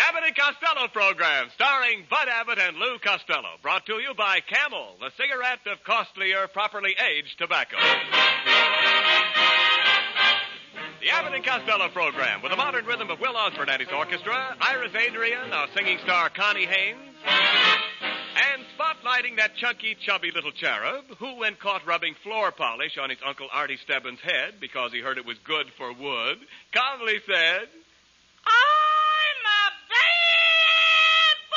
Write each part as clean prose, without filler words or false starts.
Abbott and Costello program, starring Bud Abbott and Lou Costello. Brought to you by Camel, the cigarette of costlier, properly aged tobacco. The Abbott and Costello program, with the modern rhythm of Will Osborne and his orchestra, Iris Adrian, our singing star Connie Haynes, and spotlighting that chunky, chubby little cherub who, when caught rubbing floor polish on his Uncle Artie Stebbins' head because he heard it was good for wood, calmly said, I'm a bad boy!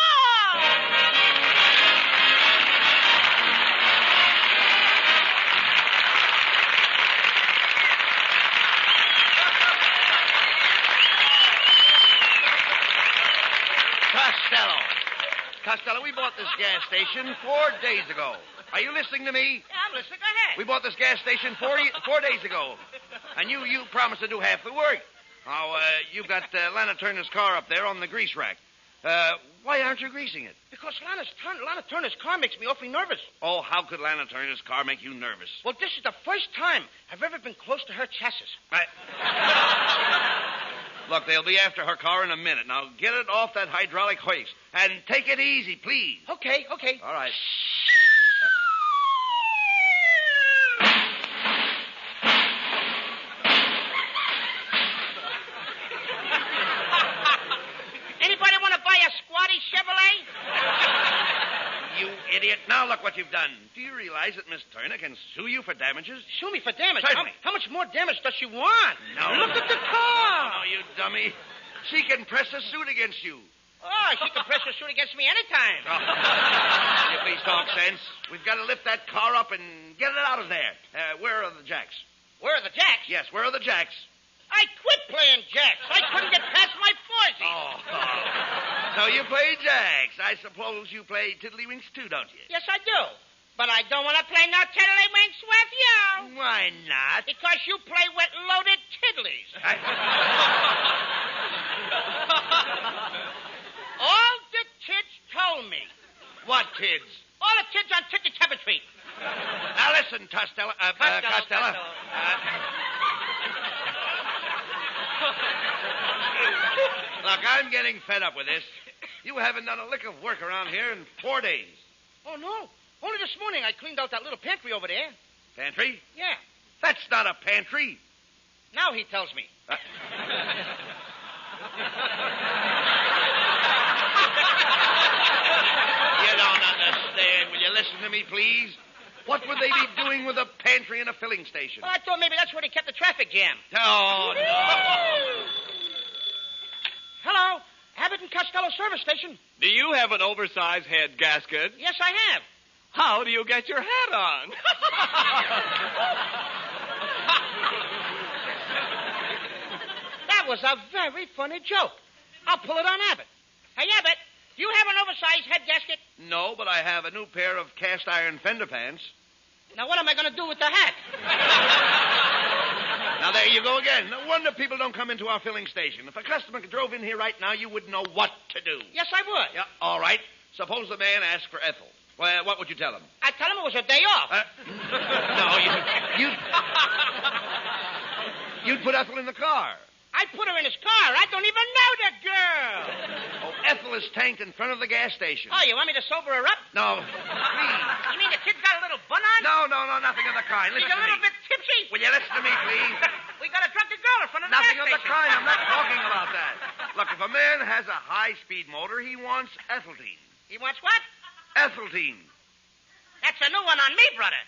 Costello, we bought this gas station 4 days ago. Are you listening to me? Yeah, I'm listening. Go ahead. We bought this gas station 4 days ago. And you promised to do half the work. Now, you've got Lana Turner's car up there on the grease rack. Why aren't you greasing it? Because Lana Turner's car makes me awfully nervous. Oh, how could Lana Turner's car make you nervous? Well, this is the first time I've ever been close to her chassis. Look, they'll be after her car in a minute. Now, get it off that hydraulic hoist. And take it easy, please. Okay. All right. Anybody want to buy a squatty Chevrolet? You idiot. Now look what you've done. Do you realize that Miss Turner can sue you for damages? Sue me for damage? Certainly. How much more damage does she want? No. Look at the car. No, you dummy. She can press a suit against you. Oh, she can press her suit against me anytime. Oh. Will you please talk sense? We've got to lift that car up and get it out of there. Where are the jacks? Where are the jacks? Yes, where are the jacks? I quit playing jacks. I couldn't get past my fours. Oh. So you play jacks. I suppose you play tiddlywinks too, don't you? Yes, I do. But I don't want to play no tiddlywinks with you. Why not? Because you play with loaded tiddlies. All the kids told me. What kids? All the kids on Ticky Tappet Street. Now listen, Costello. Costello. Look, I'm getting fed up with this. You haven't done a lick of work around here in 4 days. Oh, no. Only this morning I cleaned out that little pantry over there. Pantry? Yeah. That's not a pantry. Now he tells me. You don't understand. Will you listen to me, please? What would they be doing with a pantry and a filling station? Well, I thought maybe that's where they kept the traffic jam. Oh, no. Hello, Abbott and Costello service station. Do you have an oversized head gasket? Yes, I have. How do you get your hat on? That was a very funny joke. I'll pull it on Abbott. Hey, Abbott, do you have an oversized head gasket? No, but I have a new pair of cast iron fender pants. Now, what am I going to do with the hat? Now, there you go again. No wonder people don't come into our filling station. If a customer drove in here right now, you wouldn't know what to do. Yes, I would. Yeah, all right. Suppose the man asked for Ethel. Well, what would you tell him? I'd tell him it was a day off. No, you'd put Ethel in the car. I'd put her in his car. I don't even know the girl. Oh, Ethel is tanked in front of the gas station. Oh, you want me to sober her up? No, please. You mean the kid's got a little bun on? No, nothing of the kind. Listen She's a to little me. bit tipsy? Will you listen to me, please? We got a drunken girl in front of the Nothing gas of the station. kind. I'm not talking about that. Look, if a man has a high-speed motor, he wants ethylene. He wants what? Ethylene. That's a new one on me, brother.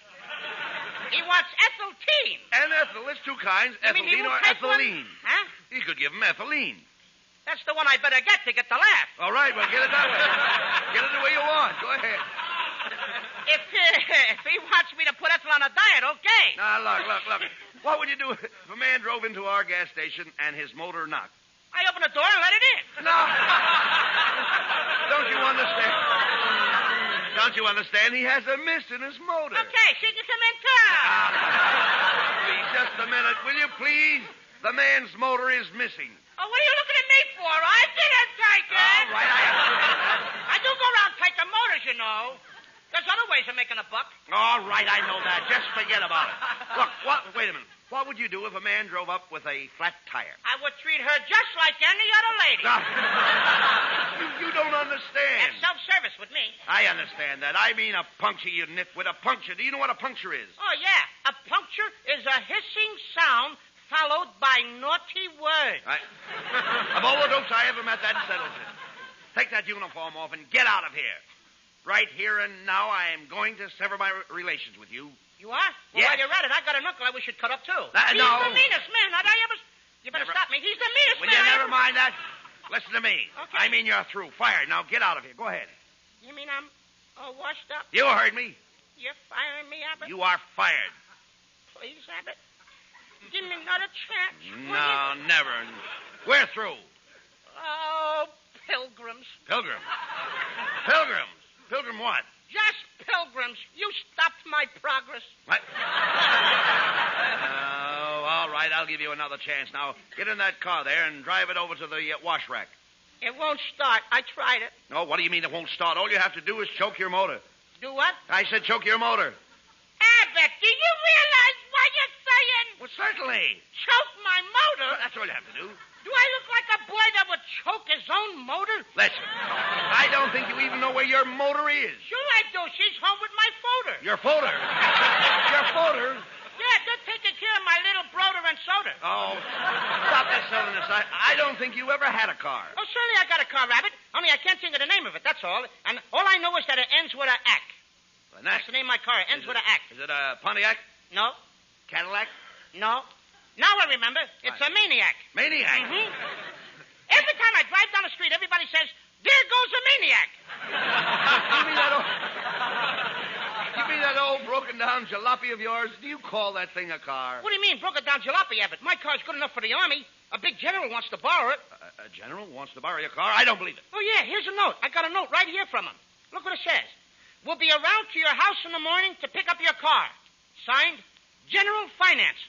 He wants ethylene. And ethyl, there's two kinds, You mean he ethylene or won't take one? ethylene. Huh? He could give him ethylene. That's the one I better get to get the laugh. All right, well, get it that way. Get it the way you want. Go ahead. If he wants me to put ethyl on a diet, okay. Now, look. What would you do if a man drove into our gas station and his motor knocked? I open the door and let it in. No. Don't you understand? Don't you understand? He has a mist in his motor. Okay, she can come in, too. Please, just a minute, will you please? The man's motor is missing. Oh, what are you looking at me for? I didn't take it. All right, I do go around taking motors, you know. There's other ways of making a buck. All right, I know that. Just forget about it. Look, wait a minute. What would you do if a man drove up with a flat tire? I would treat her just like any other lady. You don't understand. That's self-service with me. I understand that. I mean a puncture, you nitwit. A puncture. Do you know what a puncture is? Oh, yeah. A puncture is a hissing sound followed by naughty words. Of all the dopes I ever met, that settles it. Take that uniform off and get out of here. Right here and now, I am going to sever my relations with you. You are? Well, Yes. while you're at it, I got an uncle I wish you'd cut up, too. He's the meanest man. How'd I ever... You better stop me. He's the meanest Will man. you never mind that? Listen to me. Okay. I mean you're through. Fired. Now get out of here. Go ahead. You mean I'm all washed up? You heard me. You're firing me, Abbott? You are fired. Please, Abbott. Give me another chance. No, never. We're through. Oh, pilgrims. Pilgrim. Pilgrims. Pilgrim what? Just pilgrims. You stopped my progress. What? All right. I'll give you another chance. Now, get in that car there and drive it over to the wash rack. It won't start. I tried it. No, what do you mean it won't start? All you have to do is choke your motor. Do what? I said choke your motor. Abbott, do you realize what you're saying? Well, certainly. Choke my motor? That's all you have to do. Do I look like a boy that would choke his own motor? Listen, I don't think you even know where your motor is. Sure I do. She's home with my folder. Your folder? Your folder? Yeah, they're taking care of my little broder and soda. Oh, stop that silliness. I don't think you ever had a car. Oh, certainly I got a car, Rabbit. Only I can't think of the name of it, that's all. And all I know is that it ends with a ack. An That's the name of my car. It ends with a ack. Is it a Pontiac? No. Cadillac? No. Now I remember. It's a maniac. Maniac? Mm-hmm. Every time I drive down the street, everybody says, "There goes a maniac." You mean that old broken-down jalopy of yours? Do you call that thing a car? What do you mean, broken down jalopy, Abbott? My car's good enough for the Army. A big general wants to borrow it. A general wants to borrow your car? I don't believe it. Oh, yeah, here's a note. I got a note right here from him. Look what it says. We'll be around to your house in the morning to pick up your car. Signed, General Finance.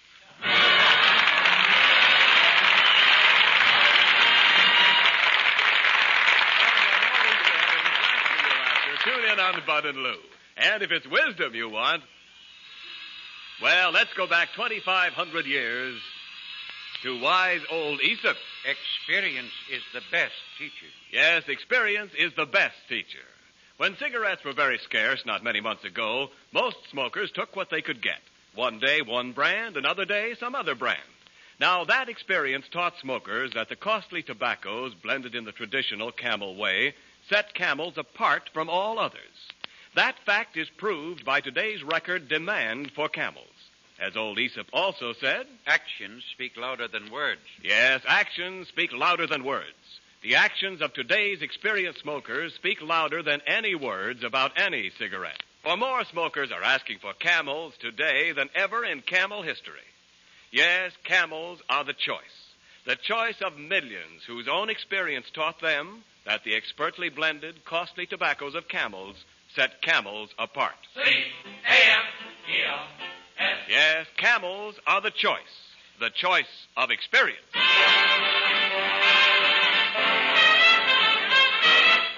Tune in on Bud and Lou. And if it's wisdom you want, well, let's go back 2,500 years to wise old Aesop. Experience is the best teacher. Yes, experience is the best teacher. When cigarettes were very scarce not many months ago, most smokers took what they could get. One day, one brand, another day, some other brand. Now, that experience taught smokers that the costly tobaccos blended in the traditional Camel way set Camels apart from all others. That fact is proved by today's record demand for Camels. As old Aesop also said, Actions speak louder than words. yes, actions speak louder than words. The actions of today's experienced smokers speak louder than any words about any cigarette. For more smokers are asking for Camels today than ever in Camel history. Yes, Camels are the choice of millions whose own experience taught them that the expertly blended, costly tobaccos of Camels set Camels apart. C-A-M-E-L-S. Yes, Camels are the choice of experience.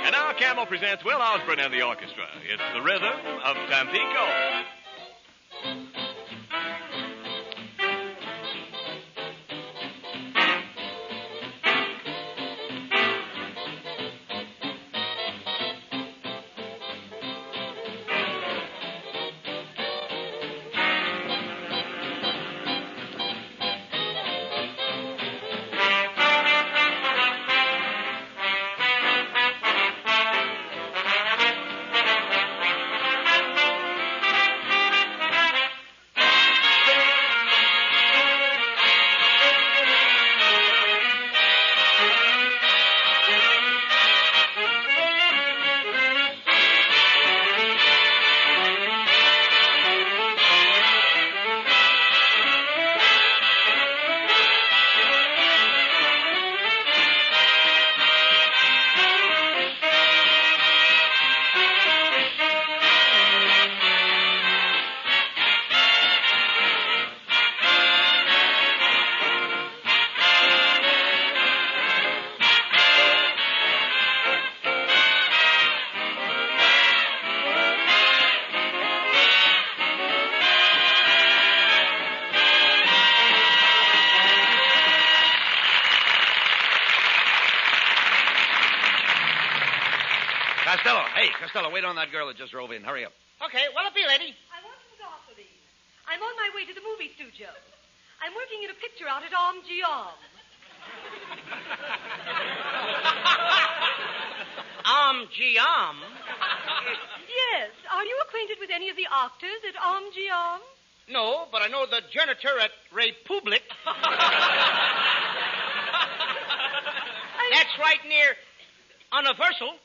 And now Camel presents Will Osborne and the orchestra. It's the rhythm of Tampico. Costello. Hey, Costello, wait on that girl that just drove in. Hurry up. Okay, what'll it be, lady? I want some gasoline. I'm on my way to the movie studio. I'm working in a picture out at Om. Giam? Yes. Are you acquainted with any of the actors at Om? No, but I know the janitor at Republic. That's right near Universal.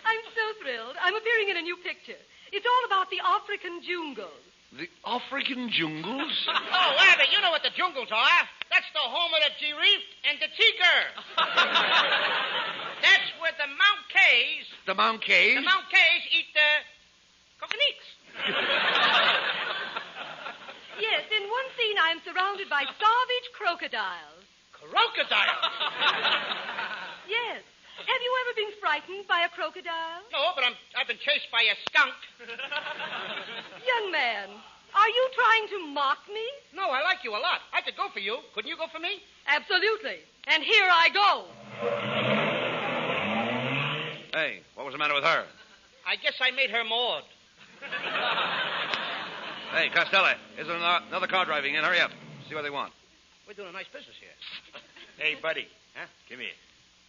I'm so thrilled. I'm appearing in a new picture. It's all about the African jungles. The African jungles? Oh, Abbott, you know what the jungles are. That's the home of the giraffe and the tiger. That's where the Mount Kays... The Mount Kays? The Mount Kays eat the coconuts. Yes, in one scene I'm surrounded by savage crocodiles. Crocodiles? Yes. Have you ever been frightened by a crocodile? No, but I've been chased by a skunk. Young man, are you trying to mock me? No, I like you a lot. I could go for you. Couldn't you go for me? Absolutely. And here I go. Hey, what was the matter with her? I guess I made her Maud. Hey, Costello, is there another car driving in? Hurry up. See what they want. We're doing a nice business here. Hey, buddy. Huh? Come here.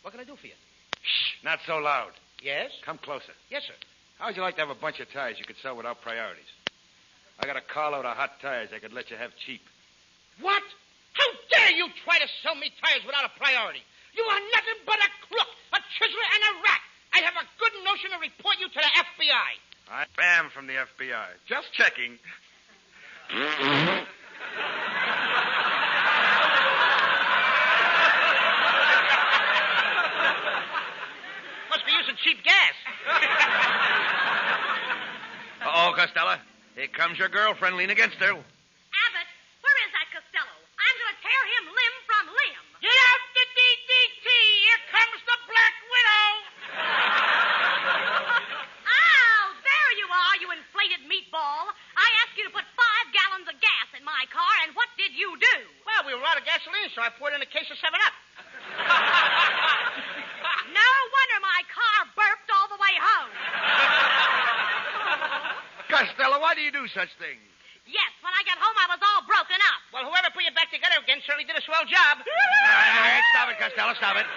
What can I do for you? Shh, not so loud. Yes? Come closer. Yes, sir. How would you like to have a bunch of tires you could sell without priorities? I got a carload of hot tires I could let you have cheap. What? How dare you try to sell me tires without a priority? You are nothing but a crook, a chiseler, and a rat. I have a good notion to report you to the FBI. I am from the FBI. Just checking. Must be using cheap gas. Uh-oh, Costello. Here comes your girlfriend. Lean against her. Abbott, where is that Costello? I'm going to tear him limb from limb. Get out the DDT. Here comes the Black Widow. Oh, there you are, you inflated meatball. I asked you to put 5 gallons of gas in my car, and what did you do? Well, we were out of gasoline, so I poured in a case of 7-Up. No wonder my car burped all the way home. Costello, why do you do such things? Yes, when I got home, I was all broken up. Well, whoever put you back together again certainly did a swell job. All right, stop it, Costello, stop it.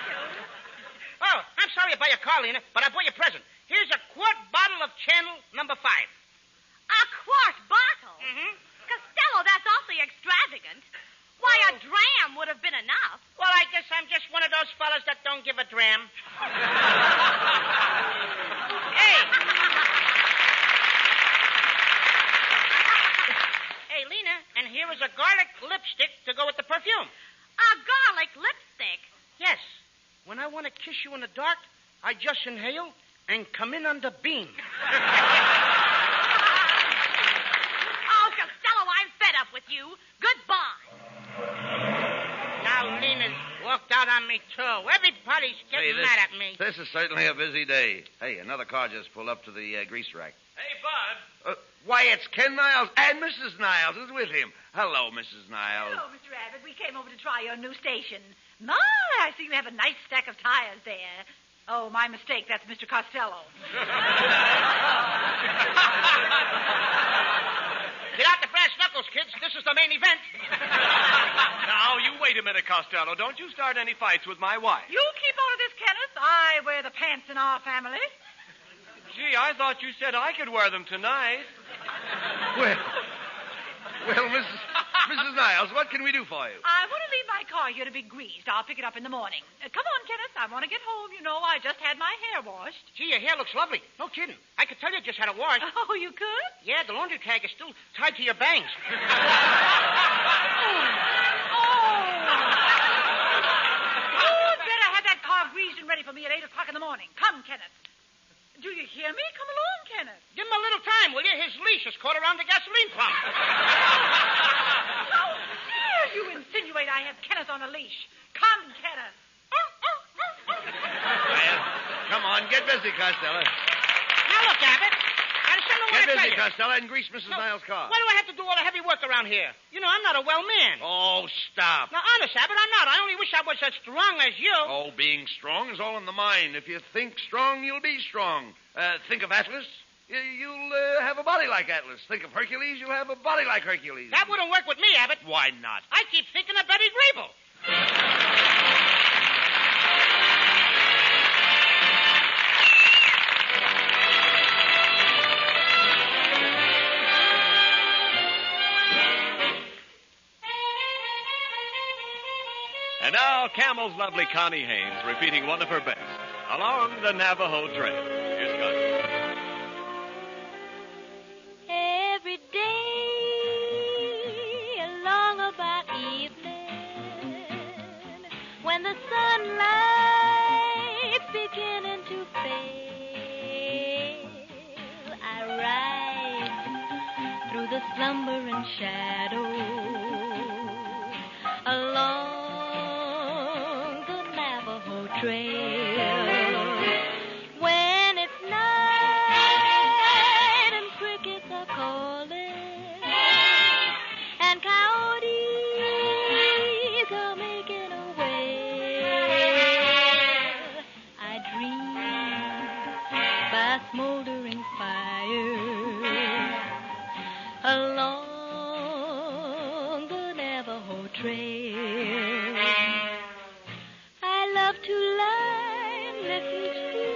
Oh, I'm sorry about your car, Lena, but I bought you a present. Here's a quart bottle of Channel number 5. A quart bottle? Mm-hmm. Costello, that's awfully extravagant. Why, a dram would have been enough. Well, I guess I'm just one of those fellas that don't give a dram. Hey. Hey, Lena, and here is a garlic lipstick to go with the perfume. A garlic lipstick? Yes. When I want to kiss you in the dark, I just inhale and come in on the beam. Oh, Costello, I'm fed up with you. Goodbye. Now Lena's walked out on me, too. Everybody's getting mad at me. This is certainly a busy day. Hey, another car just pulled up to the grease rack. Hey, Bud. Why, it's Ken Niles, and Mrs. Niles is with him. Hello, Mrs. Niles. Hello, Mr. Abbott. We came over to try your new station. My, I see you have a nice stack of tires there. Oh, my mistake. That's Mr. Costello. Get out the brass knuckles, kids. This is the main event. Now, you wait a minute, Costello. Don't you start any fights with my wife. You keep on of this, Kenneth. I wear the pants in our family. Gee, I thought you said I could wear them tonight. Well, Mrs. Niles, what can we do for you? I want to leave my car here to be greased. I'll pick it up in the morning. Come on, Kenneth. I want to get home. You know, I just had my hair washed. Gee, your hair looks lovely. No kidding. I could tell you just had it washed. Oh, you could? Yeah, the laundry tag is still tied to your bangs. You'd better have that car greased and ready for me at 8 o'clock in the morning. Come, Kenneth. Do you hear me? Come along, Kenneth. Give him a little time, will you? His leash is caught around the gasoline pump. How dare you insinuate I have Kenneth on a leash? Come, Kenneth. Well, come on, get busy, Costello. Now, look, Abbott. Got to Costello, what Get I tell busy, you? Costello, and grease Mrs. Niles' car. Why do I have to do all the heavy work around here? You know, I'm not a well man. Oh, stop. Now, honest, Abbott, I'm not. I only wish I was as strong as you. Oh, being strong is all in the mind. If you think strong, you'll be strong. Think of Atlas. You'll have a body like Atlas. Think of Hercules, you'll have a body like Hercules. That wouldn't work with me, Abbott. Why not? I keep thinking of Betty Grable. And now, Camel's lovely Connie Haynes repeating one of her best, Along the Navajo Trail. Here's Connie. Every day along about evening, when the sunlight's beginning to fail, I ride through the slumbering shadows along the Navajo Trail. When it's night and crickets are calling and coyotes are making a wail, I dream by a smoldering fire along the Navajo Trail. I love to lie and listen to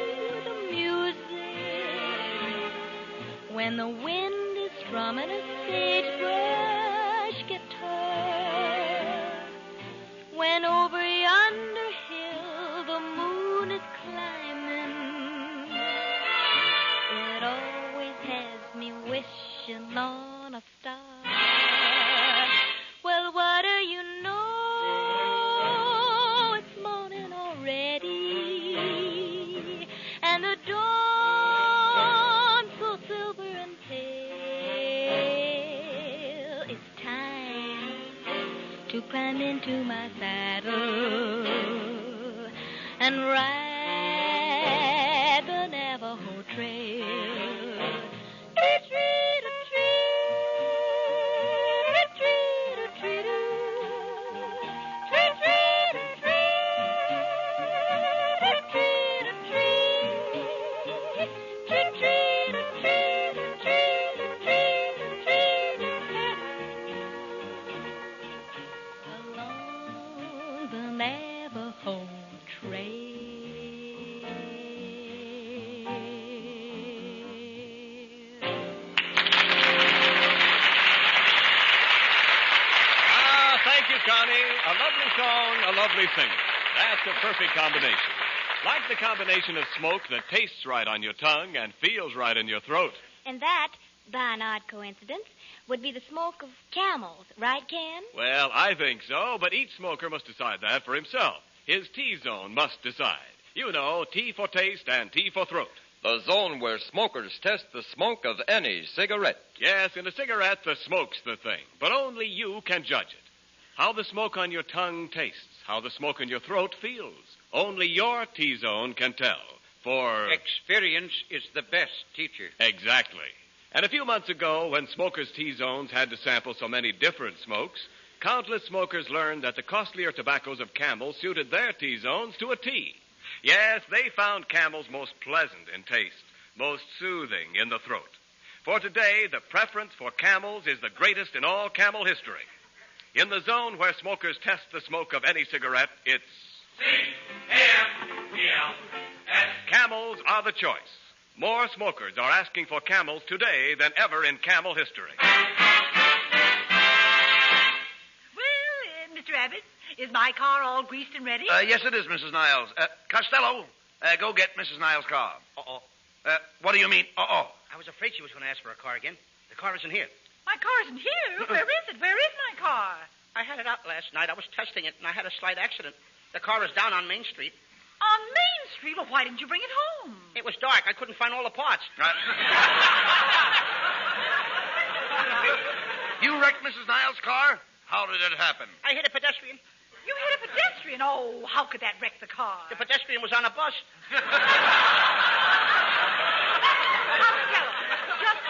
the music when the wind is strumming a sagebrush guitar. When over yonder hill the moon is climbing, it always has me wishing on a star. Well, what do you know? It's morning already, and the dawn so silver and pale. It's time to climb into my saddle and ride the Navajo Trail. Along the Navajo Thank you, Connie. A lovely song, a lovely singer. That's a perfect combination. Like the combination of smoke that tastes right on your tongue and feels right in your throat. And that, by an odd coincidence, would be the smoke of camels, right, Ken? Well, I think so, but each smoker must decide that for himself. His T-zone must decide. You know, T for taste and T for throat. The zone where smokers test the smoke of any cigarette. Yes, in a cigarette, the smoke's the thing, but only you can judge it. How the smoke on your tongue tastes, how the smoke in your throat feels. Only your T-zone can tell. For experience is the best teacher. Exactly. And a few months ago, when smokers' T-zones had to sample so many different smokes, countless smokers learned that the costlier tobaccos of Camel suited their T-zones to a T. Yes, they found Camel's most pleasant in taste, most soothing in the throat. For today, the preference for Camels is the greatest in all Camel history. In the zone where smokers test the smoke of any cigarette, it's C-A-M-E-L-S. Camels are the choice. More smokers are asking for Camels today than ever in Camel history. Well, Mr. Abbott, is my car all greased and ready? Yes, it is, Mrs. Niles. Costello, go get Mrs. Niles' car. Uh-oh. What do you mean, uh-oh? I was afraid she was going to ask for a car again. The car isn't here. My car isn't here. Where is it? Where is my car? I had it out last night. I was testing it, and I had a slight accident. The car is down on Main Street. On Main Street? Well, why didn't you bring it home? It was dark. I couldn't find all the parts. You wrecked Mrs. Niles' car? How did it happen? I hit a pedestrian. You hit a pedestrian? Oh, how could that wreck the car? The pedestrian was on a bus. Costello, just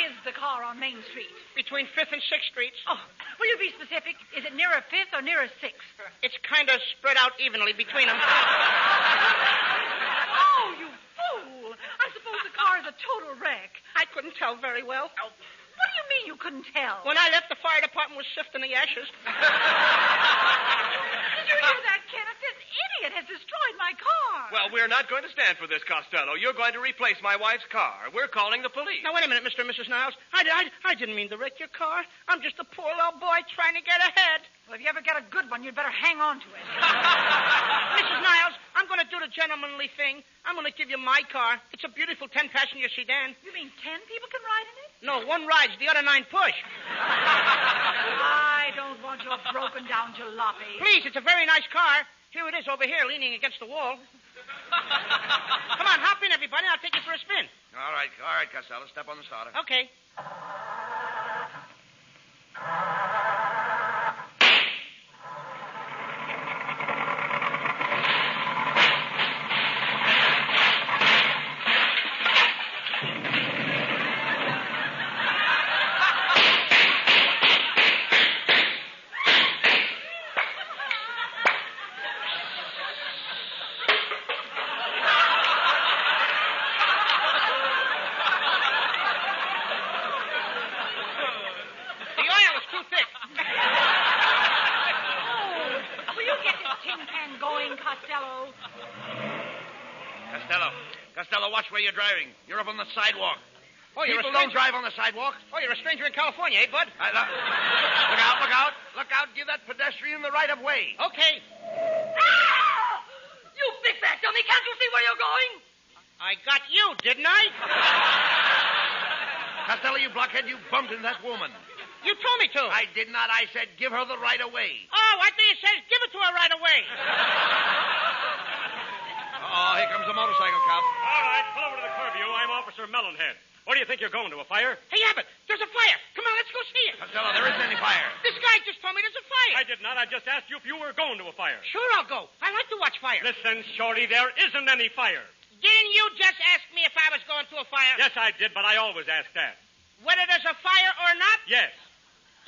is the car on Main Street? Between 5th and 6th Streets. Oh, will you be specific? Is it nearer 5th or nearer 6th? It's kind of spread out evenly between them. Oh, you fool. I suppose the car is a total wreck. I couldn't tell very well. What do you mean you couldn't tell? When I left, the fire department was sifting the ashes. Did you hear that, Kenneth? This idiot has destroyed my car. Well, we're not going to stand for this, Costello. You're going to replace my wife's car. We're calling the police. Now, wait a minute, Mr. and Mrs. Niles. I didn't mean to wreck your car. I'm just a poor little boy trying to get ahead. Well, if you ever get a good one, you'd better hang on to it. Mrs. Niles, I'm going to do the gentlemanly thing. I'm going to give you my car. It's a beautiful 10-passenger sedan. You mean 10 people can ride in it? No, one rides, the other 9 push. I don't want your broken-down jalopy. Please, it's a very nice car. Here it is over here, leaning against the wall. Come on, hop in, everybody. I'll take you for a spin. All right, Costello. Step on the starter. Okay. Costello, watch where you're driving. You're up on the sidewalk. Oh, you're People don't drive on the sidewalk. Oh, you're a stranger in California, eh, bud? Look out, look out. Look out. Give that pedestrian the right of way. Okay. Ah! You big fat dummy, can't you see where you're going? I got you, didn't I? Costello, you blockhead, you bumped into that woman. You told me to. I did not. I said give her the right of way. Oh, I think it says give it to her right away. Oh, here comes the motorcycle cop. All right, pull over to the curb, you. I'm Officer Mellonhead. Where do you think you're going, to a fire? Hey, Abbott, there's a fire. Come on, let's go see it. Costello, there isn't any fire. This guy just told me there's a fire. I did not. I just asked you if you were going to a fire. Sure, I'll go. I like to watch fire. Listen, Shorty, there isn't any fire. Didn't you just ask me if I was going to a fire? Yes, I did, but I always ask that. Whether there's a fire or not? Yes.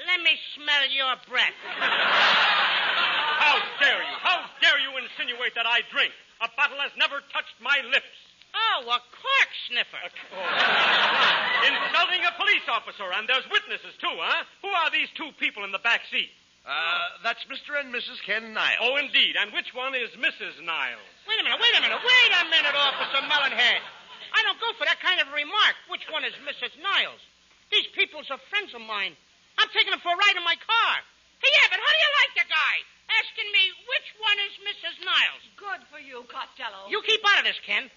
Let me smell your breath. How dare you? How dare you insinuate that I drink? A bottle has never touched my lips. Oh, a cork sniffer. Insulting a police officer, and there's witnesses, too, huh? Who are these two people in the back seat? That's Mr. and Mrs. Ken Niles. Oh, indeed. And which one is Mrs. Niles? Wait a minute, Officer Mellonhead. I don't go for that kind of remark. Which one is Mrs. Niles? These people's are friends of mine. I'm taking them for a ride in my car. Hey, Abbott, how do you like the guy? Asking me which one is Mrs. Niles. Good for you, Costello. You keep out of this, Ken. So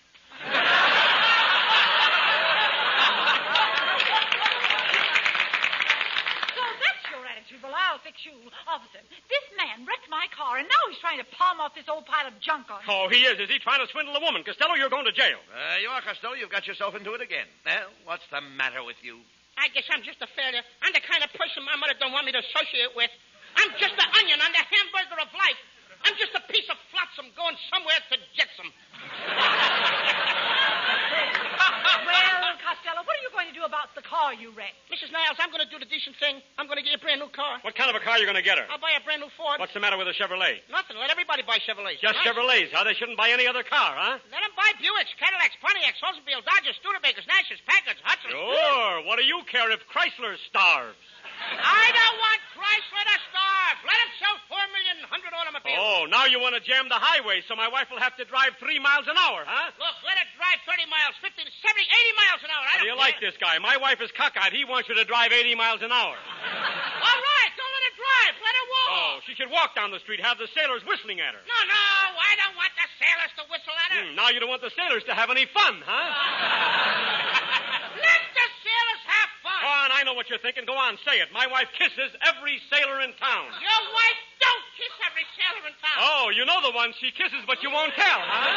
that's your attitude. Well, I'll fix you. Officer, this man wrecked my car, and now he's trying to palm off this old pile of junk on me. Oh, he is. Is he trying to swindle a woman? Costello, you're going to jail. You are, Costello. You've got yourself into it again. Well, what's the matter with you? I guess I'm just a failure. I'm the kind of person my mother don't want me to associate with. I'm just an onion on the hamburger of life. I'm just a piece of flotsam going somewhere to jetsam. Well, Costello, what are you going to do about the car you wrecked? Mrs. Niles, I'm going to do the decent thing. I'm going to get you a brand new car. What kind of a car are you going to get her? I'll buy a brand new Ford. What's the matter with a Chevrolet? Nothing. Let everybody buy Chevrolets. Just Chevrolets, huh? They shouldn't buy any other car, huh? Let them buy Buicks, Cadillacs, Pontiacs, Oldsmobile, Dodgers, Studebakers, Nashes, Packards, Hudsons. Sure. What do you care if Chrysler starves? I don't want Chrysler to starve. Let them sell 4,100,000 automobiles. Oh, now you want to jam the highway, so my wife will have to drive 3 miles an hour, huh? Look, let it drive 30 miles, 50, 70, 80 miles an hour. How do you like this guy? My wife is cockeyed. He wants you to drive 80 miles an hour. All right, don't let it drive. Let her walk. Oh, she should walk down the street, have the sailors whistling at her. No, I don't want the sailors to whistle at her. Now you don't want the sailors to have any fun, huh? Let the sailors have fun. Go on, I know what you're thinking. Go on, say it. My wife kisses every sailor in town. Your wife don't kiss every sailor in town. Oh, you know the ones she kisses, but you won't tell, huh?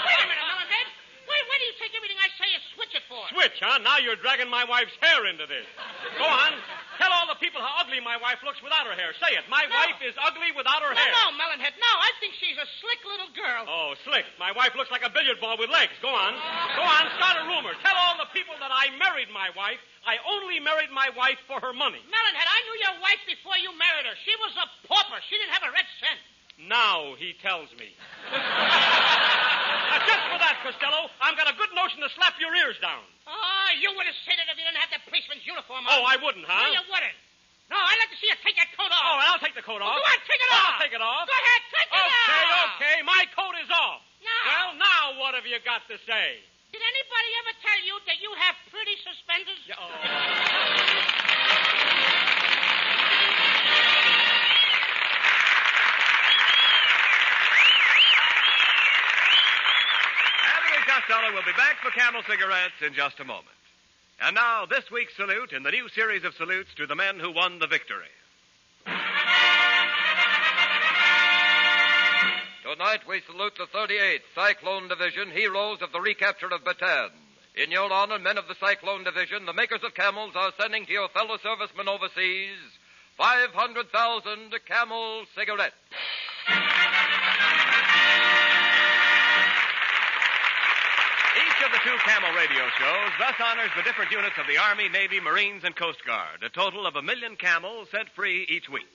Wait a minute, Mellonhead. Where do you take everything I say and switch it for? Switch, huh? Now you're dragging my wife's hair into this. Go on. Tell all the people how ugly my wife looks without her hair. Say it. My wife is ugly without her hair. No, Mellonhead, no. I think she's a slick little girl. girl. Oh, Slick, my wife looks like a billiard ball with legs. Go on. Go on, start a rumor. Tell all the people that I married my wife. I only married my wife for her money. Melonhead, I knew your wife before you married her. She was a pauper. She didn't have a red cent. Now he tells me. Now, just for that, Costello, I've got a good notion to slap your ears down. Oh, you would have said it if you didn't have the policeman's uniform on. Oh, I wouldn't, huh? No, you wouldn't. No, I'd like to see you take that coat off. Oh, I'll take the coat off. Go on, take it off. I'll take it off. Go ahead, take it off. Okay, my coat is off. Now. Well, now what have you got to say? Did anybody ever tell you that you have pretty suspenders? Yeah, oh. Abbott and Costello will be back for Camel cigarettes in just a moment. And now, this week's salute in the new series of salutes to the men who won the victory. Tonight we salute the 38th Cyclone Division, heroes of the recapture of Bataan. In your honor, men of the Cyclone Division, the makers of Camels are sending to your fellow servicemen overseas 500,000 Camel cigarettes. Each of the two Camel radio shows thus honors the different units of the Army, Navy, Marines, and Coast Guard, a total of 1 million camels set free each week.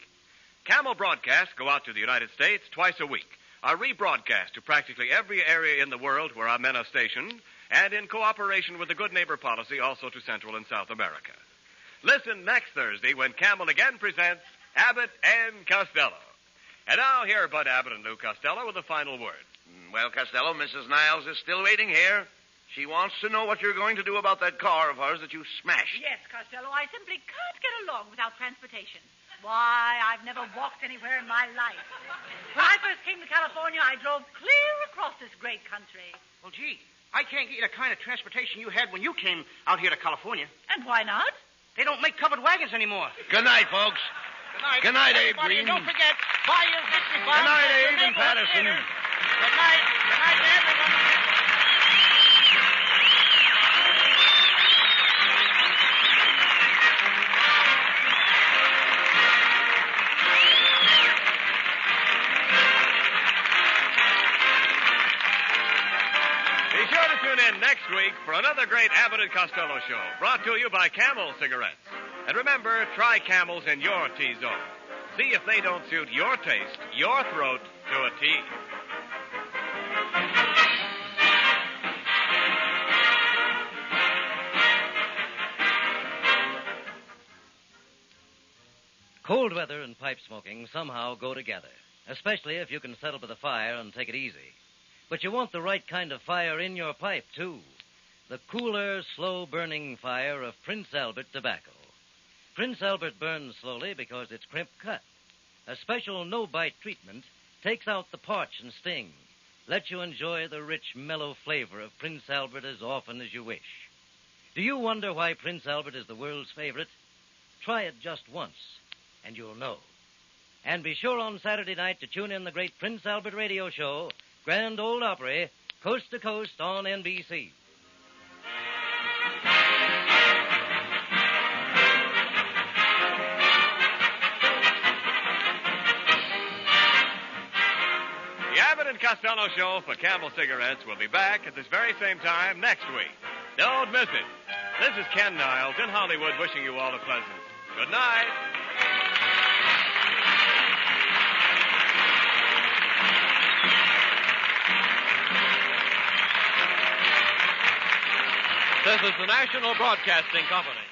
Camel broadcasts go out to the United States twice a week, are rebroadcast to practically every area in the world where our men are stationed, and in cooperation with the Good Neighbor policy also to Central and South America. Listen next Thursday when Camel again presents Abbott and Costello. And now here are Bud Abbott and Lou Costello with the final word. Well, Costello, Mrs. Niles is still waiting here. She wants to know what you're going to do about that car of hers that you smashed. Yes, Costello, I simply can't get along without transportation. Why, I've never walked anywhere in my life. When I first came to California, I drove clear across this great country. Well, gee, I can't get you the kind of transportation you had when you came out here to California. And why not? They don't make covered wagons anymore. Good night, folks. Good night. Good night, Abe Everybody, Green. and don't forget, buy your victory bomb. Good night, at your Abe and neighborhood Patterson. theater. Good night. Good night to everyone. Be sure to tune in next week for another great Abbott and Costello show, brought to you by Camel Cigarettes. And remember, try Camels in your T-zone. See if they don't suit your taste, your throat, to a T. Cold weather and pipe smoking somehow go together, especially if you can settle by the fire and take it easy. But you want the right kind of fire in your pipe, too. The cooler, slow-burning fire of Prince Albert tobacco. Prince Albert burns slowly because it's crimp cut. A special no-bite treatment takes out the parch and sting, lets you enjoy the rich, mellow flavor of Prince Albert as often as you wish. Do you wonder why Prince Albert is the world's favorite? Try it just once, and you'll know. And be sure on Saturday night to tune in the great Prince Albert radio show, Grand Ole Opry, coast to coast on NBC. The Abbott and Costello show for Camel Cigarettes will be back at this very same time next week. Don't miss it. This is Ken Niles in Hollywood wishing you all a pleasant good night. This is the National Broadcasting Company.